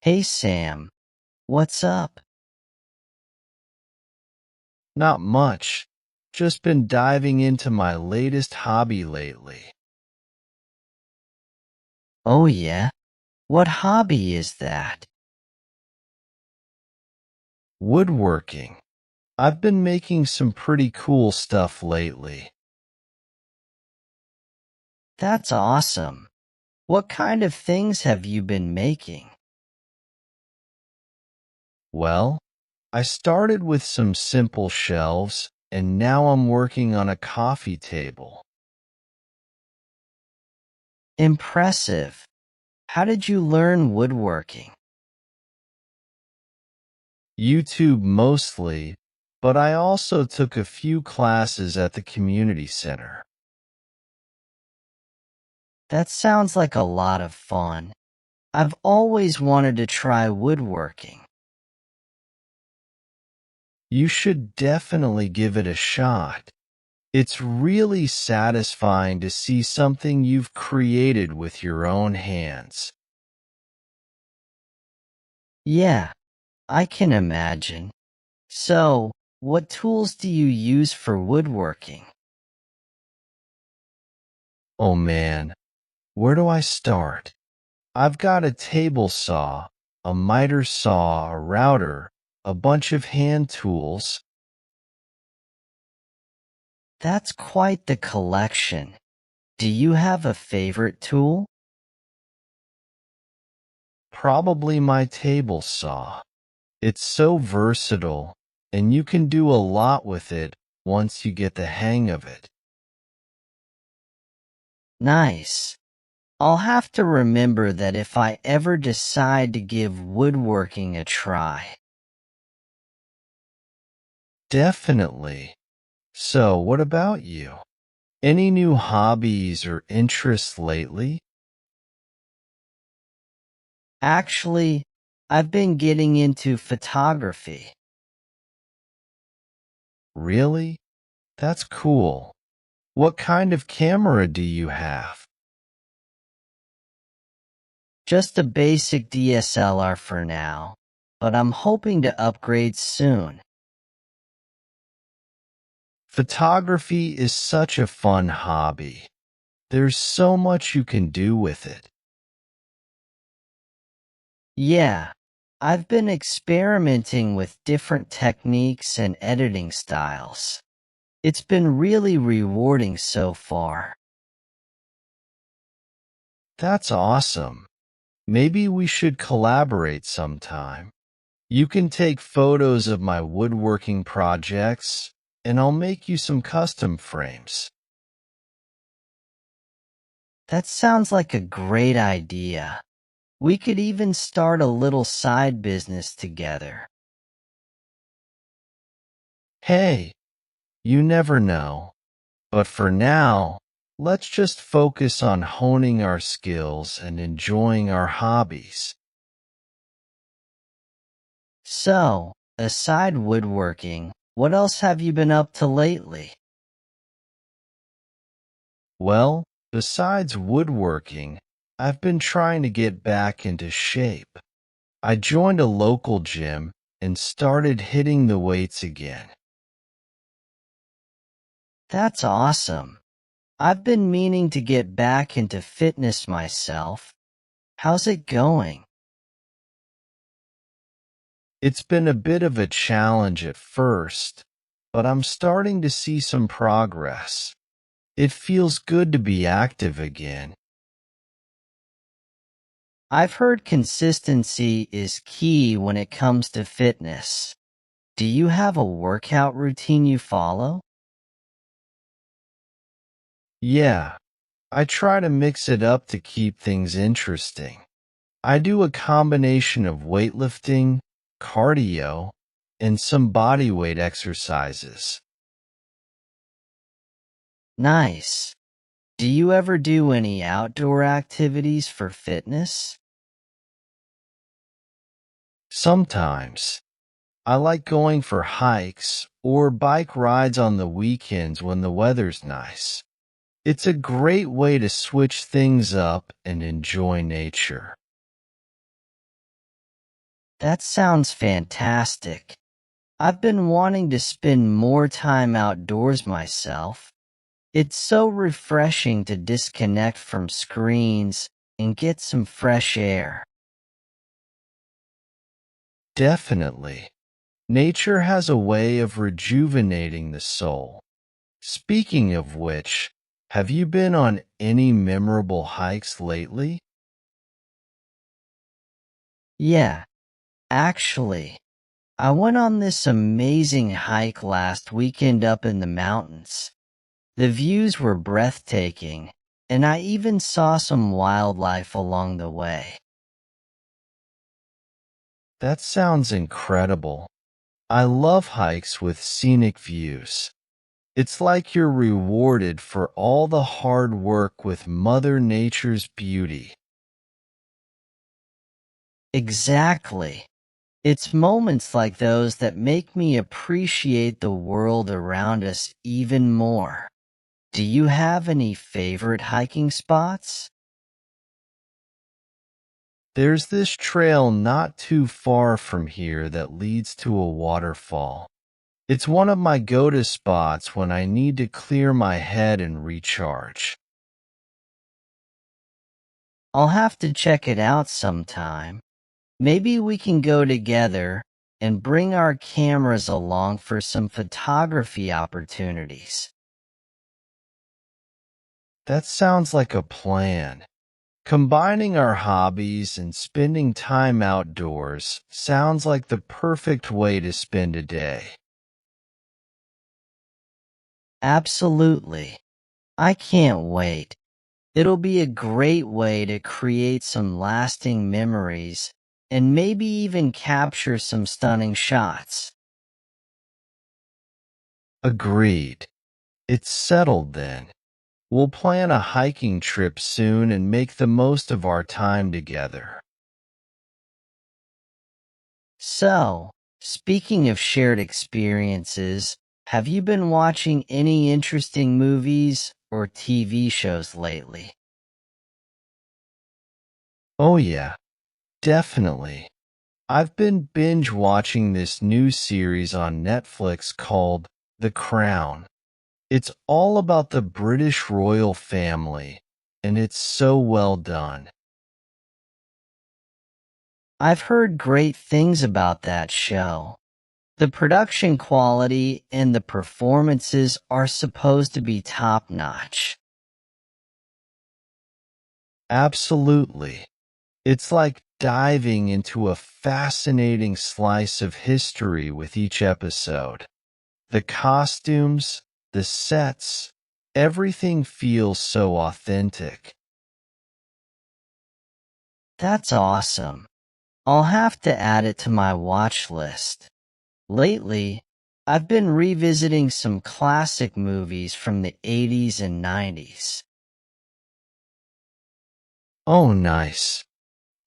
Hey Sam, what's up? Not much. Just been diving into my latest hobby lately. Oh yeah? What hobby is that? Woodworking. I've been making some pretty cool stuff lately. That's awesome. What kind of things have you been making? Well, I started with some simple shelves, and now I'm working on a coffee table. Impressive. How did you learn woodworking? YouTube mostly, but I also took a few classes at the community center. That sounds like a lot of fun. I've always wanted to try woodworking. You should definitely give it a shot. It's really satisfying to see something you've created with your own hands. Yeah, I can imagine. So, what tools do you use for woodworking? Oh man, where do I start? I've got a table saw, a miter saw, a router, a bunch of hand tools. That's quite the collection. Do you have a favorite tool? Probably my table saw. It's so versatile, and you can do a lot with it once you get the hang of it. Nice. I'll have to remember that if I ever decide to give woodworking a try. Definitely. So, what about you? Any new hobbies or interests lately? Actually, I've been getting into photography. Really? That's cool. What kind of camera do you have? Just a basic DSLR for now, but I'm hoping to upgrade soon. Photography is such a fun hobby. There's so much you can do with it. Yeah, I've been experimenting with different techniques and editing styles. It's been really rewarding so far. That's awesome. Maybe we should collaborate sometime. You can take photos of my woodworking projects, and I'll make you some custom frames. That sounds like a great idea. We could even start a little side business together. Hey, you never know. But for now, let's just focus on honing our skills and enjoying our hobbies. So, aside woodworking, what else have you been up to lately? Well, besides woodworking, I've been trying to get back into shape. I joined a local gym and started hitting the weights again. That's awesome. I've been meaning to get back into fitness myself. How's it going? It's been a bit of a challenge at first, but I'm starting to see some progress. It feels good to be active again. I've heard consistency is key when it comes to fitness. Do you have a workout routine you follow? Yeah, I try to mix it up to keep things interesting. I do a combination of weightlifting, cardio, and some bodyweight exercises. Nice. Do you ever do any outdoor activities for fitness? Sometimes, I like going for hikes or bike rides on the weekends when the weather's nice. It's a great way to switch things up and enjoy nature. That sounds fantastic. I've been wanting to spend more time outdoors myself. It's so refreshing to disconnect from screens and get some fresh air. Definitely. Nature has a way of rejuvenating the soul. Speaking of which, have you been on any memorable hikes lately? Yeah, actually, I went on this amazing hike last weekend up in the mountains. The views were breathtaking, and I even saw some wildlife along the way. That sounds incredible. I love hikes with scenic views. It's like you're rewarded for all the hard work with Mother Nature's beauty. Exactly. It's moments like those that make me appreciate the world around us even more. Do you have any favorite hiking spots? There's this trail not too far from here that leads to a waterfall. It's one of my go-to spots when I need to clear my head and recharge. I'll have to check it out sometime. Maybe we can go together and bring our cameras along for some photography opportunities. That sounds like a plan. Combining our hobbies and spending time outdoors sounds like the perfect way to spend a day. Absolutely. I can't wait. It'll be a great way to create some lasting memories and maybe even capture some stunning shots. Agreed. It's settled then. We'll plan a hiking trip soon and make the most of our time together. So, speaking of shared experiences, have you been watching any interesting movies or TV shows lately? Oh yeah, definitely. I've been binge watching this new series on Netflix called The Crown. It's all about the British royal family, and it's so well done. I've heard great things about that show. The production quality and the performances are supposed to be top notch. Absolutely. It's like diving into a fascinating slice of history with each episode. The costumes, the sets, everything feels so authentic. That's awesome. I'll have to add it to my watch list. Lately, I've been revisiting some classic movies from the 80s and 90s. Oh, nice.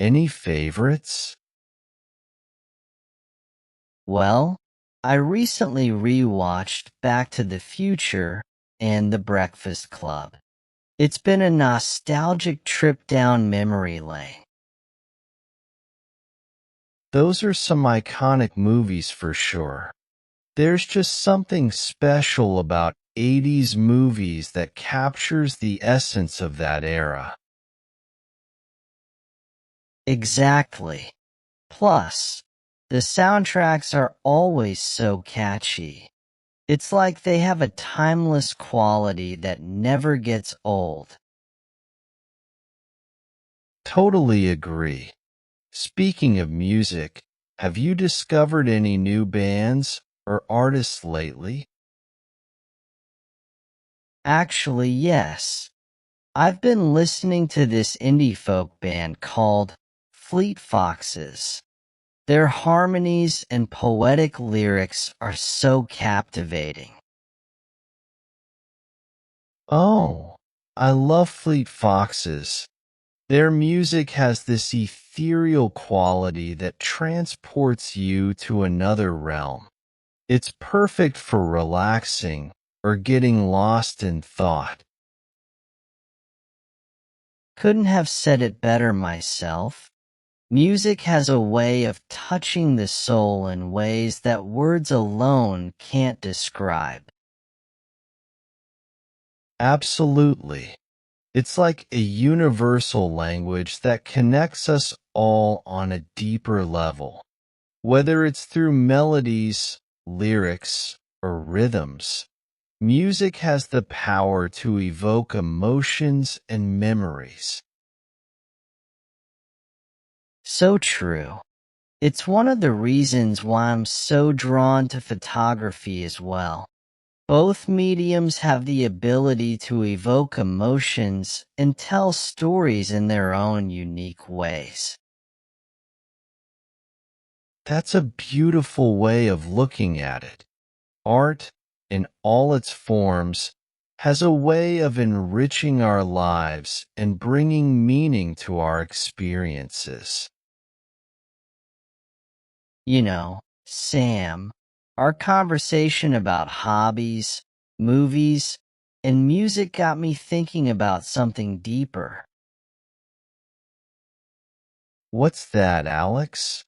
Any favorites? Well, I recently rewatched Back to the Future and The Breakfast Club. It's been a nostalgic trip down memory lane. Those are some iconic movies for sure. There's just something special about 80s movies that captures the essence of that era. Exactly. Plus, the soundtracks are always so catchy. It's like they have a timeless quality that never gets old. Totally agree. Speaking of music, have you discovered any new bands or artists lately? Actually, yes. I've been listening to this indie folk band called Fleet Foxes. Their harmonies and poetic lyrics are so captivating. Oh, I love Fleet Foxes. Their music has this ethereal quality that transports you to another realm. It's perfect for relaxing or getting lost in thought. Couldn't have said it better myself. Music has a way of touching the soul in ways that words alone can't describe. Absolutely. It's like a universal language that connects us all on a deeper level. Whether it's through melodies, lyrics, or rhythms, music has the power to evoke emotions and memories. So true. It's one of the reasons why I'm so drawn to photography as well. Both mediums have the ability to evoke emotions and tell stories in their own unique ways. That's a beautiful way of looking at it. Art, in all its forms, has a way of enriching our lives and bringing meaning to our experiences. Sam, our conversation about hobbies, movies, and music got me thinking about something deeper. What's that, Alex?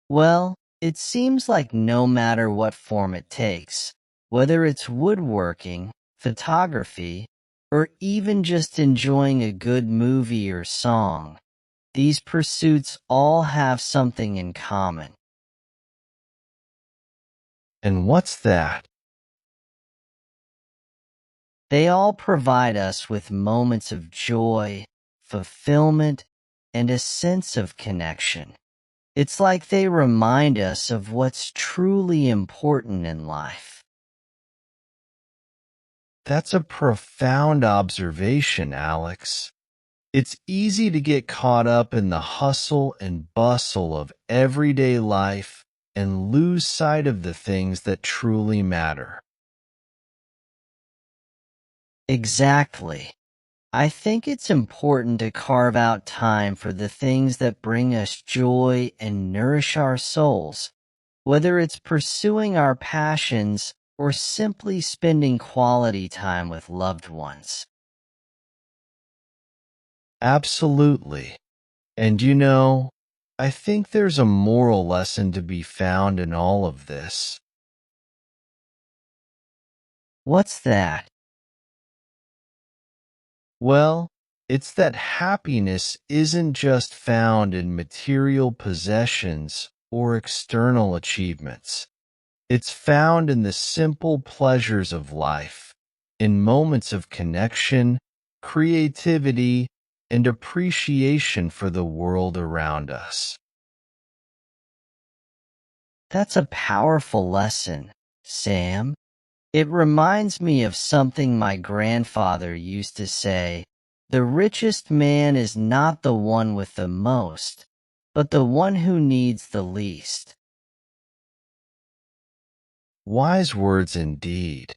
Well, it seems like no matter what form it takes, whether it's woodworking, photography, or even just enjoying a good movie or song, these pursuits all have something in common. And what's that? They all provide us with moments of joy, fulfillment, and a sense of connection. It's like they remind us of what's truly important in life. That's a profound observation, Alex. It's easy to get caught up in the hustle and bustle of everyday life and lose sight of the things that truly matter. Exactly. I think it's important to carve out time for the things that bring us joy and nourish our souls, whether it's pursuing our passions or simply spending quality time with loved ones. Absolutely. And I think there's a moral lesson to be found in all of this. What's that? Well, it's that happiness isn't just found in material possessions or external achievements. It's found in the simple pleasures of life, in moments of connection, creativity, and appreciation for the world around us. That's a powerful lesson, Sam. It reminds me of something my grandfather used to say. The richest man is not the one with the most, but the one who needs the least. Wise words indeed.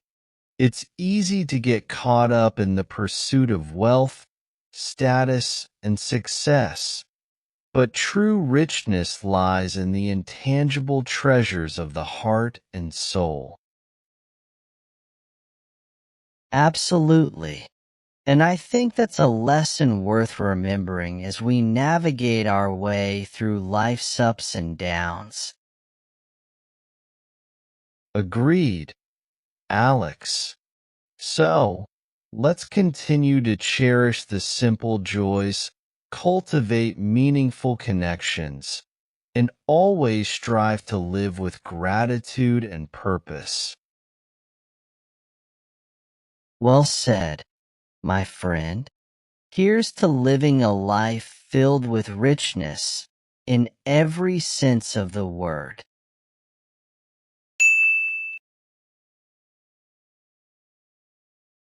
It's easy to get caught up in the pursuit of wealth, status, and success, but true richness lies in the intangible treasures of the heart and soul. Absolutely. And I think that's a lesson worth remembering as we navigate our way through life's ups and downs. Agreed, Alex. So, let's continue to cherish the simple joys, cultivate meaningful connections, and always strive to live with gratitude and purpose. Well said, my friend. Here's to living a life filled with richness in every sense of the word.